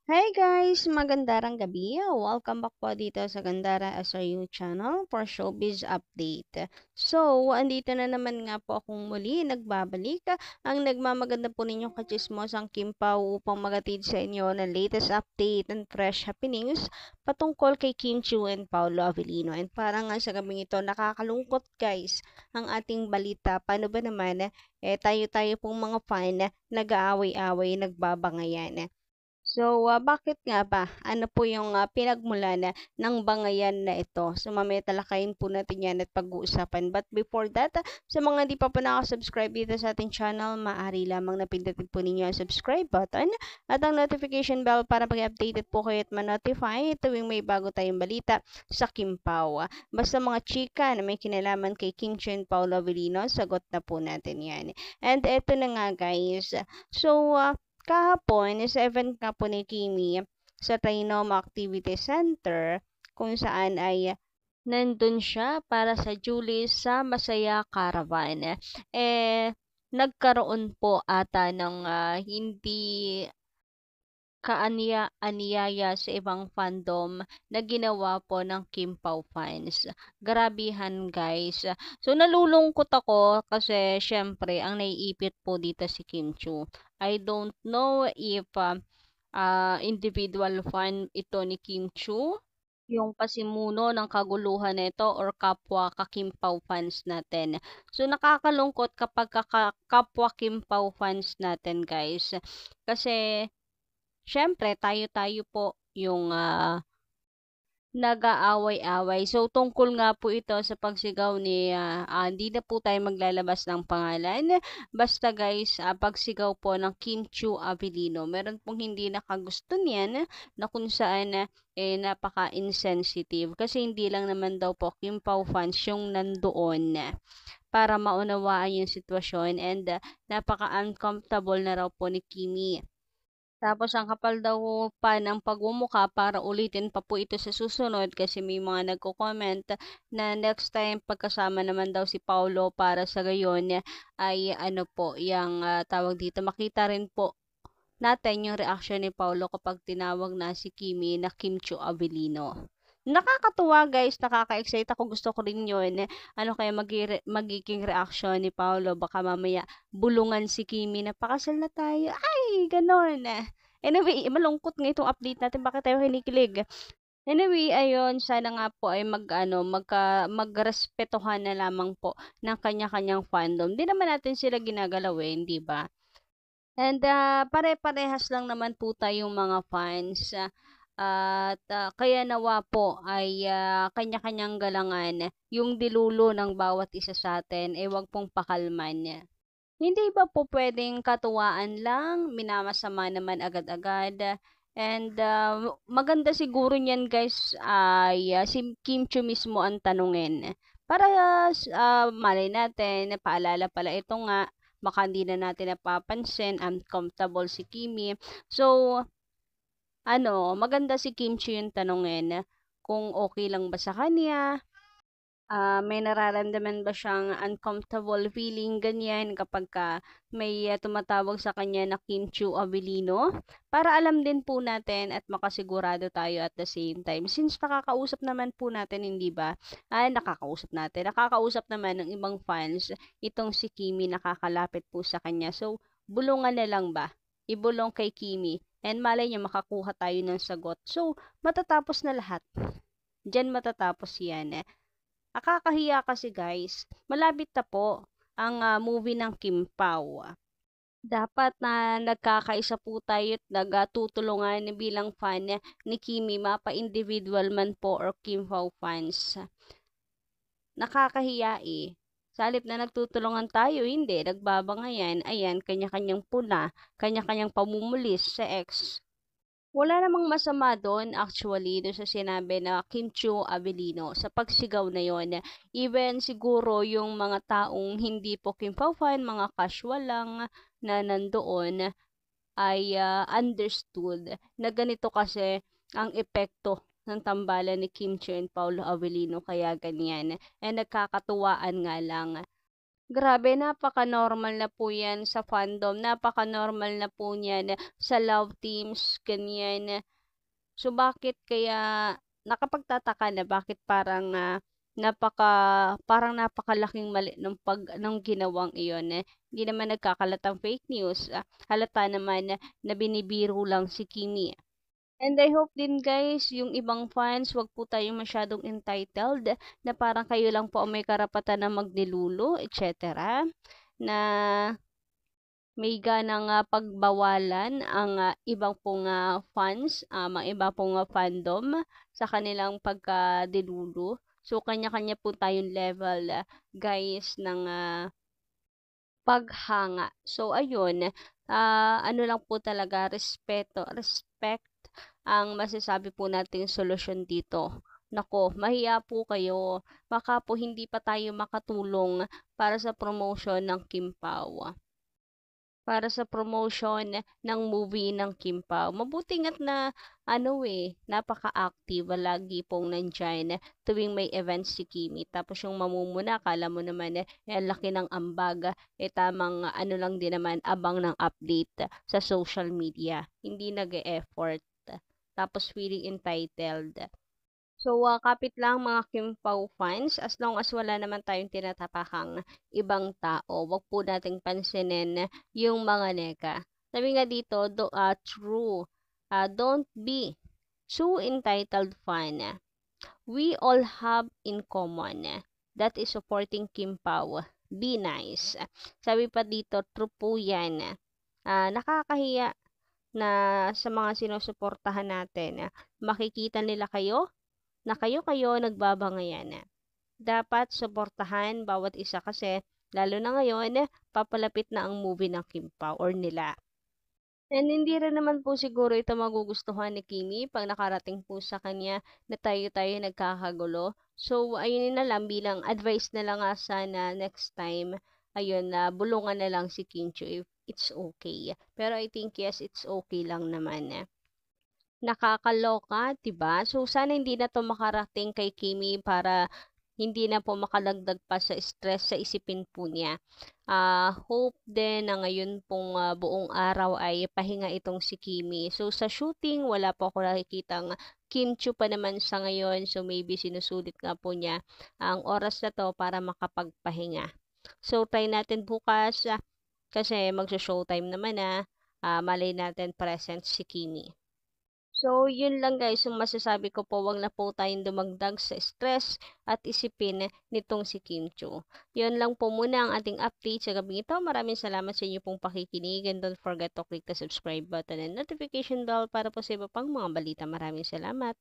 Hi guys! Magandang gabi. Welcome back po dito sa Gandara SRU channel for Showbiz Update. So, andito na naman nga po akong muli nagbabalik. Ang nagmamaganda po ninyong kachismosang Kim Pao upang magatid sa inyo ng latest update and fresh happenings patungkol kay Kim Chiu and Paolo Avellino. And parang nga sa gabing ito, nakakalungkot guys ang ating balita. Paano ba naman tayo-tayo pong mga fan nag-aaway-away, nagbabangayan. So, bakit nga ba? Ano po yung pinagmulan ng bangayan na ito? So, mamaya talakayin po natin yan at pag-uusapan. But before that, sa mga di pa po nakasubscribe dito sa ating channel, maaari lamang na pindutin po ninyo ang subscribe button at ang notification bell para pag-updated po kayo at ma-notify tuwing may bago tayong balita sa Kim Pao. Basta mga chika na may kinalaman kay Kim Chiu and Paolo Avellino, sagot na po natin yan. And eto na nga guys. So, kahapon, sa event nga po ni Kimi sa Trinoma Activity Center kung saan ay nandun siya para sa Julie sa Masaya Caravan. Nagkaroon po ata ng hindi kaanya-anyaya sa ibang fandom na ginawa po ng Kim Pao fans. Grabihan guys. So nalulungkot ako kasi syempre ang naiipit po dito si Kim Chu. I don't know if individual fan ito ni Kim Chu, yung pasimuno ng kaguluhan nito or kapwa ka-Kim Pao fans natin. So nakakalungkot kapag kapwa Kim Pao fans natin guys. Kasi siyempre tayo-tayo po yung nag-aaway-away. So tungkol nga po ito sa pagsigaw ni hindi na po tayo maglalabas ng pangalan. Basta guys, pagsigaw po ng Kim Chiu Avellino. Meron pong hindi nakagusto niyan na kung saan napaka-insensitive. Kasi hindi lang naman daw po Kim Pao fans yung nandoon para maunawaan yung sitwasyon and napaka-uncomfortable na raw po ni Kimi. Tapos ang kapal daw pa ng pagmumukha para ulitin pa po ito sa susunod kasi may mga nagko-comment na next time pagkasama naman daw si Paulo para sa gayon ay ano po, yung tawag dito, makita rin po natin yung reaction ni Paulo kapag tinawag na si Kimi na Kim Chiu Avellino. Nakakatuwa guys, nakaka-excite ako, gusto ko rin yun. Ano kaya magiging reaction ni Paulo? Baka mamaya bulungan si Kimi na pakasal na tayo. Ay, ganon. Anyway, malungkot nga itong update natin. Bakit tayo kinikilig? Anyway, ayun, sana nga po ay magrespetohan na lamang po ng kanya-kanyang fandom. Di naman natin sila ginagalawin, di ba? And pare-parehas lang naman po tayong mga fans. At kaya nawa po ay kanya-kanyang galangan yung dilulo ng bawat isa sa atin, wag pong pakalman. Hindi ba po pwedeng katuwaan lang, minamasama naman agad-agad? And maganda siguro niyan guys ay si Kim Chiu mismo ang tanungin. Para malay natin, paalala pala ito nga, baka hindi na natin napapansin, uncomfortable si Kimi. So, maganda si Kim Chiu yung tanungin kung okay lang ba sa kanya, may nararamdaman ba siyang uncomfortable feeling ganyan kapag may tumatawag sa kanya na Kim Chiu Avellino para alam din po natin at makasigurado tayo at the same time since nakakausap naman po natin, hindi ba? Nakakausap naman ng ibang fans itong si Kimi, nakakalapit po sa kanya. So bulungan na lang ba, ibulong kay Kimi and malay niya makakuha tayo ng sagot. So matatapos na lahat, diyan matatapos yan. Nakakahiya kasi guys, malapit na po ang movie ng Kim Pao. Dapat na nagkakaisa po tayo at nagtutulungan bilang fan ni Kimi, mapa-individual man po or Kim Pao fans. Nakakahiya eh. Sa halip na nagtutulungan tayo, hindi, nagbabangayan, ayan, kanya-kanyang puna, kanya-kanyang pamumulis sa ex. Wala namang masama doon actually doon sa sinabi na Kim Chiu Avellino sa pagsigaw na yon. Even siguro yung mga taong hindi po Kim Pao fan, mga casual lang na nandoon ay understood na ganito kasi ang epekto ng tambalan ni Kim Chiu and Paolo Avellino kaya ganyan. And nagkakatuwaan nga lang Grabe, napaka-normal na po 'yan sa fandom, napaka-normal na po niyan sa love teams, ganyan. So, bakit kaya nakapagtataka na bakit parang, parang napakalaking mali nung ginawang iyon, eh. Hindi naman nagkakalatang fake news, halata naman na binibiro lang si Kimi. And I hope din guys, yung ibang fans, wag po tayong masyadong entitled na parang kayo lang po ang may karapatan na magnilulo, etc. Na may ganang pagbawalan ang ibang pong fans, mga iba pong fandom sa kanilang pagkadilulo. So, kanya-kanya po tayong level, guys, ng paghanga. So, ayun, ano lang po talaga, respect ang masasabi po nating solusyon dito. Nako, mahiya po kayo. Baka po hindi pa tayo makatulong para sa promotion ng Kim Pao, para sa promotion ng movie ng Kim Pao. Mabuti nga't na ano napaka-active, lagi pong nandiyan tuwing may event si Kimi. Tapos yung mamumuna, akala mo naman ang laki ng ambag, tamang ano lang din naman, abang ng update sa social media. Hindi nag-e-effort. Tapos feeling entitled. So, kapit lang mga Kim Pao fans, as long as wala naman tayong tinatapakang ibang tao, wag po nating pansinin yung mga neka. Sabi nga dito, true, don't be too entitled fan. We all have in common. That is supporting Kim Pao. Be nice. Sabi pa dito, true po yan. Nakakahiya na sa mga sinusuportahan natin. Makikita nila kayo na kayo-kayo nagbabangayan. Dapat suportahan bawat isa kasi lalo na ngayon, papalapit na ang movie ng Kim Pao or nila. And hindi rin naman po siguro ito magugustuhan ni Kimi pag nakarating po sa kanya na tayo-tayo nagkakagulo. So, ayun na lang bilang advice na lang nga sana next time. Ayun na, bulungan na lang si Kincho if it's okay. Pero I think yes, it's okay lang naman. Nakakaloka, 'di ba? So, sana hindi na 'to makarating kay Kimi para hindi na po makalagdag pa sa stress sa isipin po niya. Hope din na ngayon pong buong araw ay pahinga itong si Kimi. So, sa shooting, wala po ako nakikitang Kim Chu pa naman sa ngayon. So, maybe sinusulit nga po niya ang oras na to para makapagpahinga. So, try natin bukas kasi magsa-showtime naman malay natin present si Kimi. So, yun lang guys, yung masasabi ko po, wag na po tayong dumagdag sa stress at isipin nitong si Kim Chu. Yun lang po muna ang ating update sa gabi ito. Maraming salamat sa inyo pong pakikinig and don't forget to click the subscribe button and notification bell para po sa iba pang mga balita. Maraming salamat.